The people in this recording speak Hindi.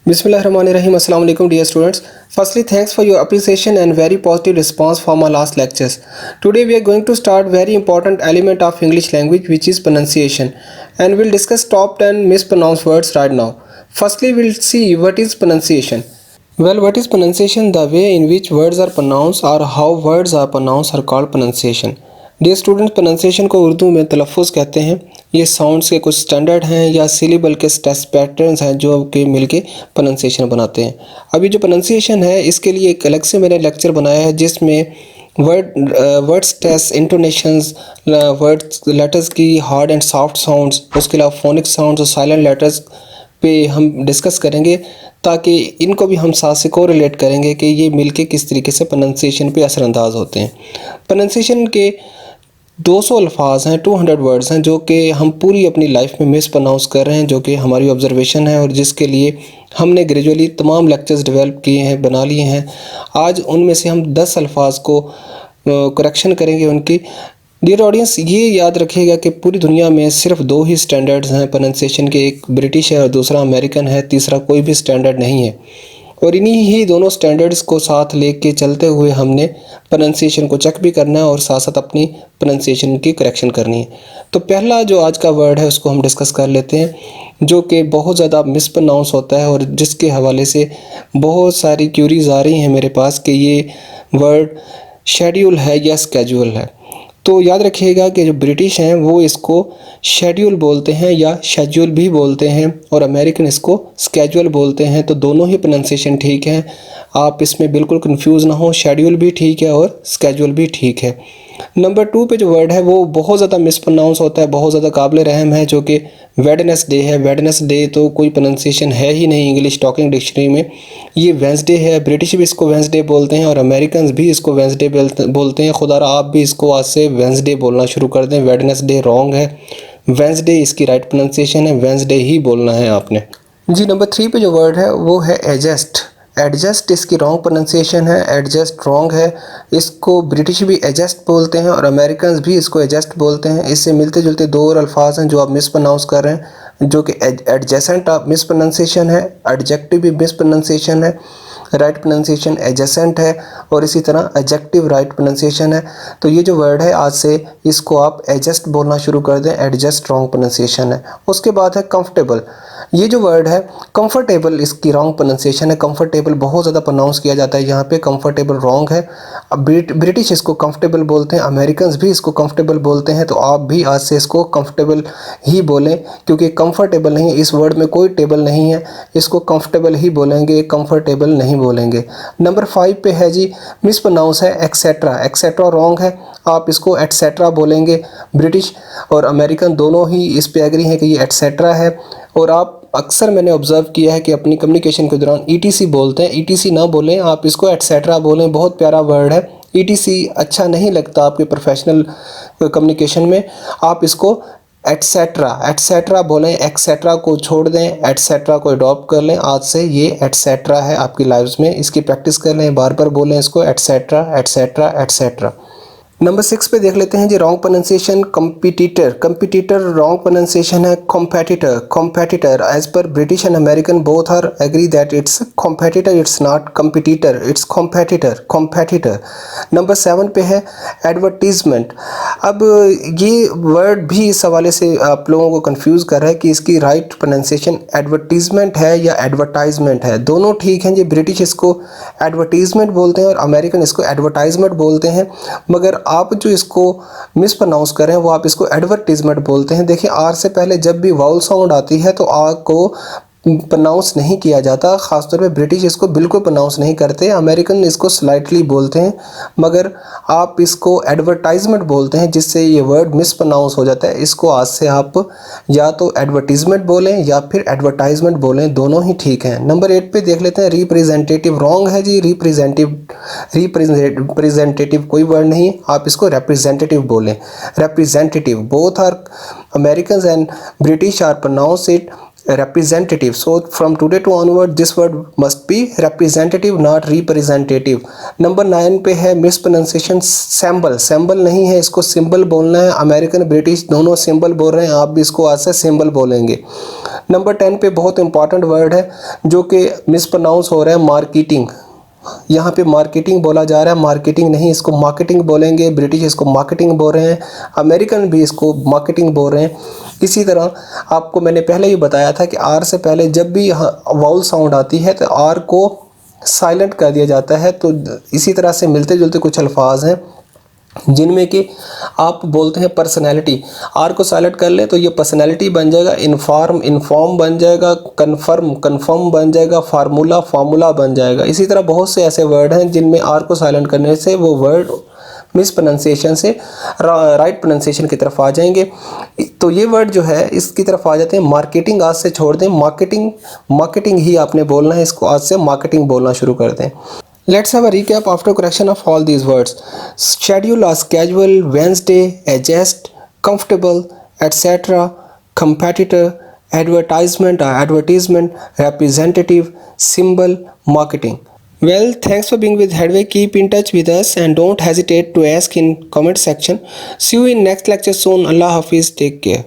Bismillahirrahmanirrahim. Assalamu alaikum dear students. Firstly, thanks for your appreciation and very positive response for my last lectures. Today we are going to start very important element of English language, which is pronunciation, and we'll discuss top 10 mispronounced words right now. Firstly, we'll see what is pronunciation. Well, what is pronunciation? The way in which words are pronounced or how words are pronounced are called pronunciation. Dear students, pronunciation को उर्दू में तलफ़ुज़ कहते हैं। ये साउंड्स के कुछ स्टैंडर्ड हैं या सिलेबल के स्ट्रेस पैटर्न्स हैं जो कि मिलके प्रोनाउंसिएशन बनाते हैं। अभी जो प्रोनाउंसिएशन है इसके लिए एक अलग से मैंने लेक्चर बनाया है जिसमें वर्ड स्ट्रेस, इंटोनेशंस, वर्ड्स लेटर्स की हार्ड एंड सॉफ्ट साउंड्स, उसके अलावा फोनिक साउंड्स और साइलेंट लेटर्स पे हम डिस्कस करेंगे ताकि इनको भी हम साथ से को रिलेट करेंगे कि ये मिलके किस तरीके से प्रोनाउंसिएशन पे असरअंदाज होते हैं। प्रोनाउंसिएशन के 200 अल्फाज हैं, 200 वर्ड्स हैं जो कि हम पूरी अपनी लाइफ में मिस प्रोनाउंस कर रहे हैं, जो कि हमारी ऑब्जर्वेशन है और जिसके लिए हमने ग्रेजुअली तमाम लेक्चर्स डेवलप किए हैं, बना लिए हैं। आज उनमें से हम 10 अल्फाज को करेक्शन करेंगे उनकी। डियर ऑडियंस, ये याद रखिएगा कि पूरी दुनिया में सिर्फ 2 ही स्टैंडर्ड्स हैं प्रोनाउंसिएशन के, एक ब्रिटिश है और दूसरा अमेरिकन है, तीसरा कोई भी स्टैंडर्ड नहीं है। और इन्हीं ही दोनों स्टैंडर्ड्स को साथ लेके चलते हुए हमने प्रोनाउंसिएशन को चेक भी करना है और साथ साथ अपनी प्रोनाउंसिएशन की करेक्शन करनी है। तो पहला जो आज का वर्ड है उसको हम डिस्कस कर लेते हैं, जो कि बहुत ज़्यादा मिसप्रोनाउंस होता है और जिसके हवाले से बहुत सारी क्यूरीज आ रही हैं मेरे पास कि ये वर्ड शेड्यूल है या स्केड्यूल है। तो याद रखिएगा कि जो ब्रिटिश हैं वो इसको शेड्यूल बोलते हैं या शेड्यूल भी बोलते हैं और अमेरिकन इसको स्केड्यूल बोलते हैं। तो दोनों ही प्रोनाउंसिएशन ठीक है, आप इसमें बिल्कुल कंफ्यूज ना हो। शेड्यूल भी ठीक है और स्केड्यूल भी ठीक है। नंबर 2 पे जो वर्ड है वो बहुत ज़्यादा मिसप्रोनाउंस होता है, बहुत ज़्यादा काबिल रहम है, जो कि वेडनेसडे है। वेडनेसडे तो कोई प्रोनाउंसिएशन है ही नहीं इंग्लिश टॉकिंग डिक्शनरी में, ये वेंसडे है। ब्रिटिश भी इसको वेंसडे बोलते हैं और अमेरिकन भी इसको वेंसडे बोलते हैं। खुदा आप भी इसको आज से वेंसडे बोलना शुरू कर दें। वेडनेसडे रॉन्ग है, वेंसडे इसकी राइट प्रोनाउंसिएशन है, वेंसडे ही बोलना है आपने जी। नंबर 3 पे जो वर्ड है वो है एडजस्ट। एडजस्ट इसकी रॉन्ग प्रोनाउंसिएशन है, एडजस्ट रॉन्ग है। इसको ब्रिटिश भी एडजस्ट बोलते हैं और अमेरिकन भी इसको एडजस्ट बोलते हैं। इससे मिलते जुलते 2 और अल्फाज हैं जो आप मिस प्रोनाउंस कर रहे हैं, जो कि एडजेसेंट मिस प्रोनाउंसिएशन है, एडजेक्टिव भी मिस प्रोनाउंसिएशन है, राइट प्रोनाउंसिएशन एडजेसेंट है और इसी तरह एडजेक्टिव राइट प्रोनाउंसिएशन है। तो ये जो वर्ड है आज से इसको आप एडजस्ट बोलना शुरू कर दें, एडजस्ट रॉन्ग प्रोनाउंसिएशन है। उसके बाद है कंफर्टेबल। ये जो वर्ड है कंफर्टेबल, इसकी रॉन्ग प्रोनाउंसिएशन है। कंफर्टेबल बहुत ज़्यादा प्रोनाउंस किया जाता है यहाँ पे, कंफर्टेबल रॉन्ग है। ब्रिटिश इसको कंफर्टेबल बोलते हैं, अमेरिकन भी इसको कंफर्टेबल बोलते हैं। तो आप भी आज से इसको कंफर्टेबल ही बोलें, क्योंकि कंफर्टेबल नहीं, इस वर्ड में कोई टेबल नहीं है, इसको कंफर्टेबल ही बोलेंगे, कंफर्टेबल नहीं बोलेंगे। नंबर 5 पे है जी, मिस प्रोनाउंस है एक्सेट्रा। एक्सेट्रा रॉन्ग है, आप इसको एटसेट्रा बोलेंगे। ब्रिटिश और अमेरिकन दोनों ही इस पे एग्री हैं कि ये एटसेट्रा है। और आप अक्सर मैंने ऑब्ज़र्व किया है कि अपनी कम्युनिकेशन के दौरान ईटीसी बोलते हैं, ईटीसी ना बोलें, आप इसको एटसेट्रा बोलें। बहुत प्यारा वर्ड है, ईटीसी अच्छा नहीं लगता आपके प्रोफेशनल कम्युनिकेशन में, आप इसको एटसेट्रा एटसेट्रा बोलें, एक्सेट्रा को छोड़ दें, एटसेट्रा को अडॉप्ट कर लें। आज से ये एटसेट्रा है आपकी लाइफ्स में, इसकी प्रैक्टिस कर लें, बार बार बोलें इसको एटसेट्रा एटसेट्रा एटसेट्रा। नंबर 6 पे देख लेते हैं जी, wrong pronunciation competitor. Competitor wrong pronunciation है competitor. Competitor as per British and American both are agree that it's competitor, it's not competitor, it's competitor competitor. Number 7 पे है एडवर्टीजमेंट। अब ये वर्ड भी इस हवाले से आप लोगों को कंफ्यूज कर रहा है कि इसकी राइट प्रोनाउंसिएशन एडवर्टीजमेंट है या एडवर्टाइजमेंट है। दोनों ठीक हैं जी, ब्रिटिश इसको एडवर्टीजमेंट बोलते हैं और अमेरिकन इसको एडवर्टाइजमेंट बोलते हैं, मगर आप जो इसको मिस प्रोनाउंस कर रहे हैं वो आप इसको एडवर्टीजमेंट बोलते हैं। देखिए, आर से पहले जब भी वाउल साउंड आती है तो आर को प्रोनाउंस नहीं किया जाता। ख़ासतौर पे ब्रिटिश इसको बिल्कुल प्रोनाउंस नहीं करते, अमेरिकन इसको स्लाइटली बोलते हैं, मगर आप इसको एडवर्टाइजमेंट बोलते हैं, जिससे ये वर्ड मिस प्रोनाउंस हो जाता है। इसको आज से आप या तो एडवर्टीजमेंट बोलें या फिर एडवर्टाइजमेंट बोलें, दोनों ही ठीक हैं। नंबर 8 पे देख लेते हैं रिप्रेजेंटेटिव। रॉन्ग है जी, रिप्रेजेंटेटिव कोई वर्ड नहीं, आप इसको रिप्रेजेंटेटिव बोलें, representative. Both are American and British are pronounce it representative. So from today to onward this word must be representative, not representative. Number 9 पे है मिसप्रोनाउंसिएशन सैम्बल। सैम्बल नहीं है, इसको सिंबल बोलना है। अमेरिकन ब्रिटिश दोनों सिंबल बोल रहे हैं, आप भी इसको आज से सिंबल बोलेंगे। नंबर 10 पे बहुत इंपॉर्टेंट वर्ड है जो कि मिसप्रोनाउंस हो रहा है, मार्केटिंग। यहाँ पे मार्केटिंग बोला जा रहा है, मार्केटिंग नहीं, इसको मार्केटिंग बोलेंगे। ब्रिटिश इसको मार्केटिंग बोल रहे हैं, अमेरिकन भी इसको मार्केटिंग बोल रहे हैं। इसी तरह आपको मैंने पहले ही बताया था कि आर से पहले जब भी वाउल साउंड आती है तो आर को साइलेंट कर दिया जाता है। तो इसी तरह से मिलते जुलते कुछ अल्फाज हैं जिनमें कि आप बोलते हैं पर्सनैलिटी, आर को साइलेंट कर ले तो ये पर्सनैलिटी बन जाएगा, इन्फॉर्म बन जाएगा, कन्फर्म बन जाएगा, फार्मूला बन जाएगा। इसी तरह बहुत से ऐसे वर्ड हैं जिनमें आर को साइलेंट करने से वो वर्ड मिस प्रोनाउंसिएशन से राइट प्रोनाउंसिएशन की तरफ आ जाएंगे। तो ये वर्ड जो है इसकी तरफ आ जाते हैं। मार्केटिंग आज से छोड़ दें, मार्केटिंग ही आपने बोलना है, इसको आज से मार्केटिंग बोलना शुरू कर दें। Let's have a recap after correction of all these words. Schedule as casual, Wednesday, adjust, comfortable, etc., competitor, advertisement, representative, symbol, marketing. Well, thanks for being with Headway. Keep in touch with us and don't hesitate to ask in comment section. See you in next lecture soon. Allah Hafiz. Take care.